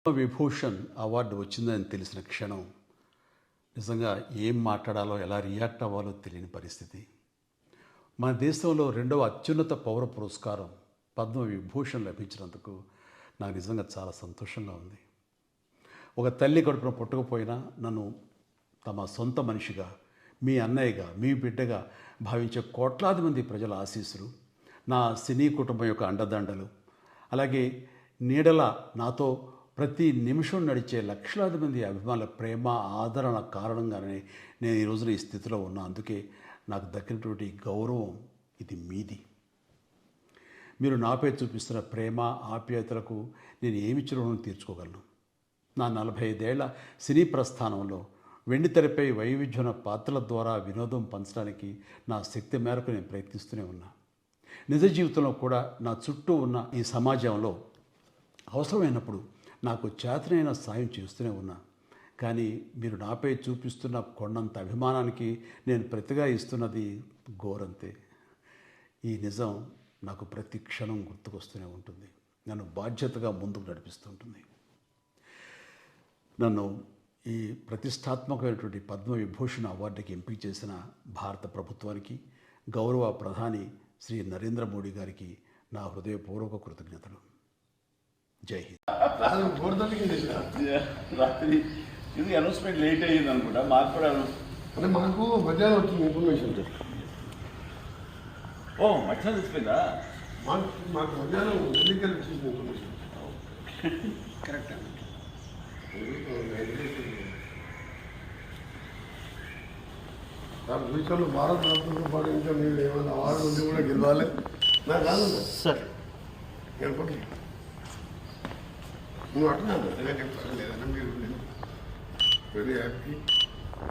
Vibhushan award వచ్చిందని తెలిసిన క్షణం నిజంగా ఏం మాట్లాడాలో ఎలా రియాక్ట్ అవ్వాలో తెలియని పరిస్థితి. మన దేశంలో రెండవ అత్యున్నత పౌర పురస్కారం పద్మ విభూషణ్ లభించినందుకు నాకు నిజంగా చాలా సంతోషంగా ఉంది. ఒక తల్లి కడుపున పుట్టకపోయినా నన్ను తమ సొంత మనిషిగా, మీ అన్నయ్యగా, మీ బిడ్డగా భావించే కోట్లాది మంది ప్రజల ఆశీస్సులు, నా సినీ కుటుంబం యొక్క అండదండలు, అలాగే నీడల నాతో ప్రతి నిమిషం నడిచే లక్షలాది మంది అభిమానుల ప్రేమ, ఆదరణ కారణంగానే నేను ఈ రోజున ఈ స్థితిలో ఉన్నా. అందుకే నాకు దక్కినటువంటి గౌరవం ఇది మీది. మీరు నాపై చూపిస్తున్న ప్రేమ, ఆప్యాయతలకు నేను ఏమి రుణం తీర్చుకోగలను? నా 45 ఏళ్ల సినీ ప్రస్థానంలో వెండితెరపై వైవిధ్యమైన పాత్రల ద్వారా వినోదం పంచడానికి నా శక్తి మేరకు నేను ప్రయత్నిస్తూనే ఉన్నా. నిజ జీవితంలో కూడా నా చుట్టూ ఉన్న ఈ సమాజంలో అవసరమైనప్పుడు నాకు చేతనైన సాయం చేస్తూనే ఉన్నా. కానీ మీరు నాపై చూపిస్తున్న కొండంత అభిమానానికి నేను ప్రతిగా ఇస్తున్నది గోరంతే. ఈ నిజం నాకు ప్రతి క్షణం గుర్తుకొస్తూనే ఉంటుంది, నన్ను బాధ్యతగా ముందుకు నడిపిస్తుంటుంది. నన్ను ఈ ప్రతిష్టాత్మకమైనటువంటి పద్మ విభూషణ్ అవార్డుకి ఎంపిక చేసిన భారత ప్రభుత్వానికి, గౌరవ ప్రధాని శ్రీ నరేంద్ర మోడీ గారికి నా హృదయపూర్వక కృతజ్ఞతలు. జై హింద్. రాత్రి ఇది అనౌన్స్మెంట్ లేట్ అయ్యింది అనుకుంటా. మాకు కూడా అంటే మాకు మధ్యాహ్నం వచ్చింది ఇన్ఫర్మేషన్. ఓ మధ్యాహ్నం తెలిసిపోయిందా? మాకు మధ్యాహ్నం ఎన్నికలు వచ్చింది ఇన్ఫర్మేషన్. కరెక్ట్ అండి. సార్ ఫ్యూచర్లో భారత రత్నతో పాటు ఇంకా మీరు ఏమైనా అవార్డు ఉంది కూడా గెలవాలి. నాకు కాదు సార్ ఏర్పడి నువ్వు అట్లా చెప్తాను లేదన్నా. మీరు very happy,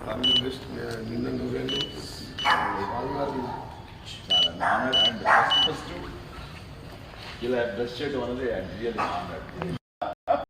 all the best. నిన్న నువ్వేను చాలా నాన్నర్ అండ్ ఫస్ట్ ఇలా డ్రెస్ చేయడం అనేది రియల్లీ నాన్నర్.